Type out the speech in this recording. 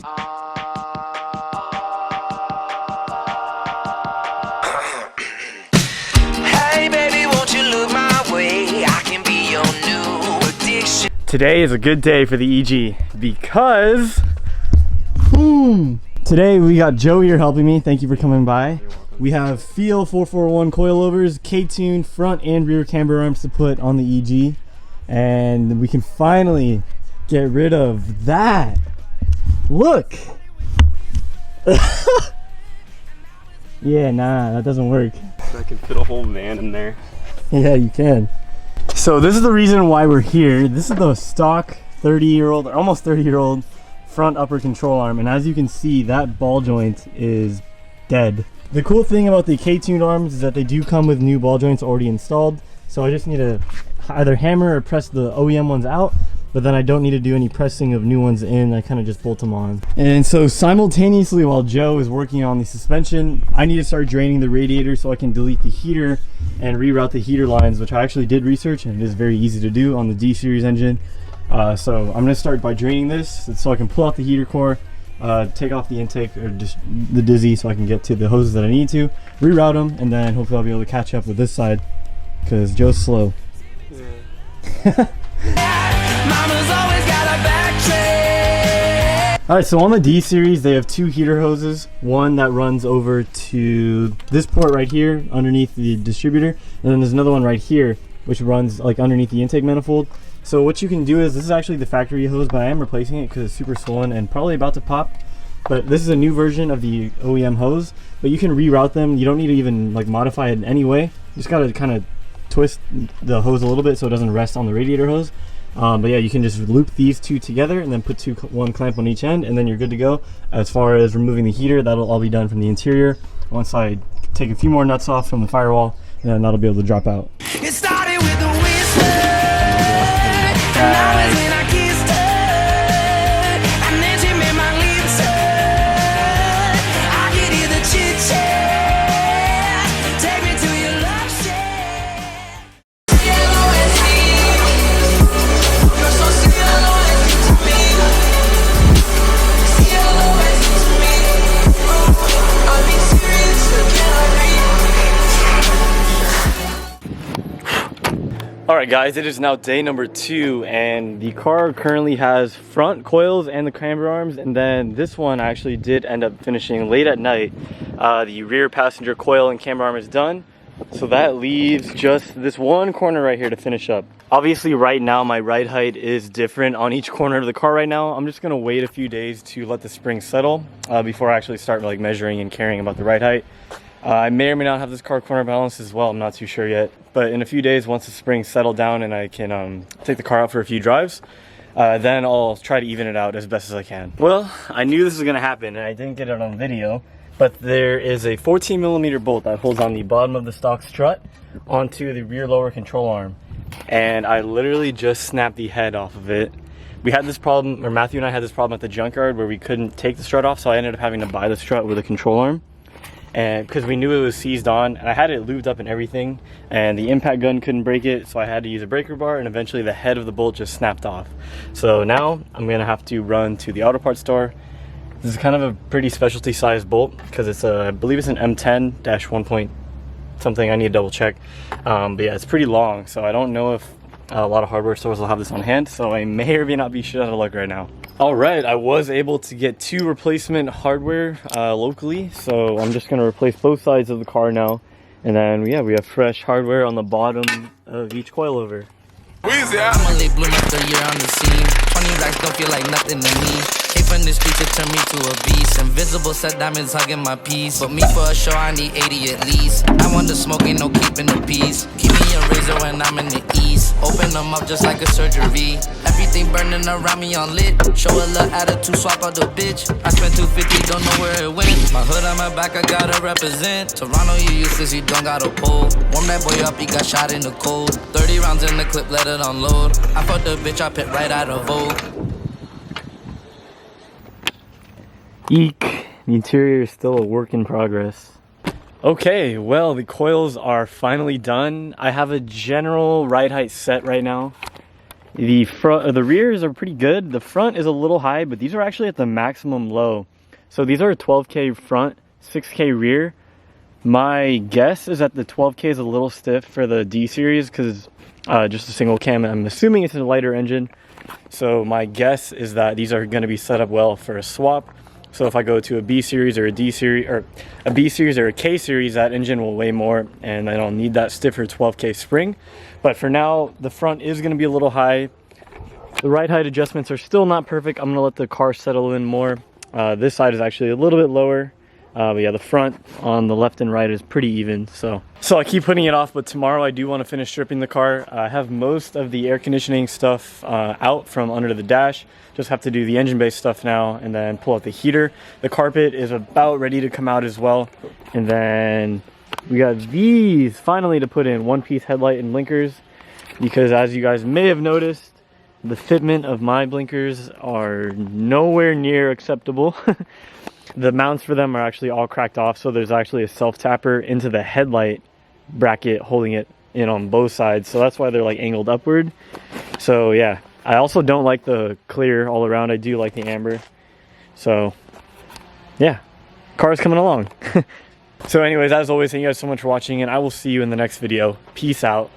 Hey baby, won't you look my way? I can be your new addiction. Today is a good day for the EG because today we got Joe here helping me. Thank you for coming by. We have Feel 441 coilovers, K-Tune front and rear camber arms to put on the EG, and we can finally get rid of that. Look. Yeah, nah, that doesn't work. I can fit a whole van in there. Yeah, you can. So this is the reason why we're here. This is the stock 30-year-old, or almost 30-year-old front upper control arm, and as you can see, that ball joint is dead. The cool thing about the K-Tune arms is that they do come with new ball joints already installed, so I just need to either hammer or press the OEM ones out, but then I don't need to do any pressing of new ones in. I kind of just bolt them on. And so simultaneously while Joe is working on the suspension, I need to start draining the radiator so I can delete the heater and reroute the heater lines, which I actually did research, and it is very easy to do on the D series engine. So I'm going to start by draining this so I can pull out the heater core, take off the intake or just the dizzy so I can get to the hoses that I need to, reroute them, and then hopefully I'll be able to catch up with this side because Joe's slow. Yeah. Alright, so on the D series they have two heater hoses, one that runs over to this port right here underneath the distributor, and then there's another one right here which runs like underneath the intake manifold. So what you can do is, this is actually the factory hose, but I am replacing it because it's super swollen and probably about to pop. But this is a new version of the OEM hose, but you can reroute them. You don't need to even like modify it in any way. You just gotta kind of twist the hose a little bit so it doesn't rest on the radiator hose. But yeah, you can just loop these two together and then put one clamp on each end, and then you're good to go. As far as removing the heater, that'll all be done from the interior. Once I take a few more nuts off from the firewall, and then that'll be able to drop out. It started with a whisper, and now it's when I kissed her, and then she made my lips hurt. I could hear the chit chat. Take me to your love shack. You're so CLOSE to me. CLOSE to me. I'll be serious, can I Alright guys, it is now day number 2, and the car currently has front coils and the camber arms, and then this one I actually did end up finishing late at night. The rear passenger coil and camber arm is done, so that leaves just this one corner right here to finish up. Obviously right now my ride height is different on each corner of the car right now. I'm just going to wait a few days to let the springs settle before I actually start like measuring and caring about the ride height. I may or may not have this car corner balanced as well, I'm not too sure yet. But in a few days, once the springs settle down and I can take the car out for a few drives, then I'll try to even it out as best as I can. Well, I knew this was going to happen and I didn't get it on video, but there is a 14mm bolt that holds on the bottom of the stock strut onto the rear lower control arm. And I literally just snapped the head off of it. We had this problem, or Matthew and I had this problem at the junkyard where we couldn't take the strut off, so I ended up having to buy the strut with a control arm. And because we knew it was seized on, and I had it lubed up and everything, and the impact gun couldn't break it, so I had to use a breaker bar, and eventually the head of the bolt just snapped off. So now I'm gonna have to run to the auto parts store. This is kind of a pretty specialty sized bolt because it's I believe it's an M10-1 point something. I need to double check, but yeah, it's pretty long, so I don't know if a lot of hardware stores will have this on hand, so I may or may not be shit out of luck right now. Alright, I was able to get 2 replacement hardware locally, so I'm just going to replace both sides of the car now, and then yeah, we have fresh hardware on the bottom of each coilover. I'm a late bloomer, 3rd year on the scene. 20 racks don't feel like nothing to me. Came from the street to turn me to a beast. Invisible set diamonds hugging my piece. But me for a show, I need 80 at least. I want the smoke, ain't no keeping the peace. Keep me a razor when I'm in the east. Open them up just like a surgery. Everything burning around me on lit. Show a little attitude, swap out the bitch. I spent 250, don't know where it went. My hood on my back, I gotta represent. Toronto, you use cause you don't got a pole. Warm that boy up, he got shot in the cold. 30 rounds in the clip, let it unload. I fucked the bitch, I pit right out of Vogue. Eek, the interior is still a work in progress. Okay, well, the coils are finally done. I have a general ride height set right now. The front, the rears are pretty good. The front is a little high, but these are actually at the maximum low. So these are 12K front, 6K rear. My guess is that the 12K is a little stiff for the D series because just a single cam. I'm assuming it's a lighter engine. So my guess is that these are going to be set up well for a swap. So if I go to a B series or a D series or a B series or a K series, that engine will weigh more and I don't need that stiffer 12K spring. But for now, the front is going to be a little high. The ride height adjustments are still not perfect. I'm going to let the car settle in more. This side is actually a little bit lower. But yeah, the front on the left and right is pretty even. So I keep putting it off, but tomorrow I do want to finish stripping the car. I have most of the air conditioning stuff out from under the dash. Just have to do the engine based stuff now and then pull out the heater. The carpet is about ready to come out as well. And then we got these finally to put in, one-piece headlight and blinkers, because as you guys may have noticed, the fitment of my blinkers are nowhere near acceptable. The mounts for them are actually all cracked off, so there's actually a self-tapper into the headlight bracket holding it in on both sides, so that's why they're like angled upward. So yeah, I also don't like the clear all around. I do like the amber. So yeah, car's coming along. So anyways, as always, thank you guys so much for watching, and I will see you in the next video. Peace out.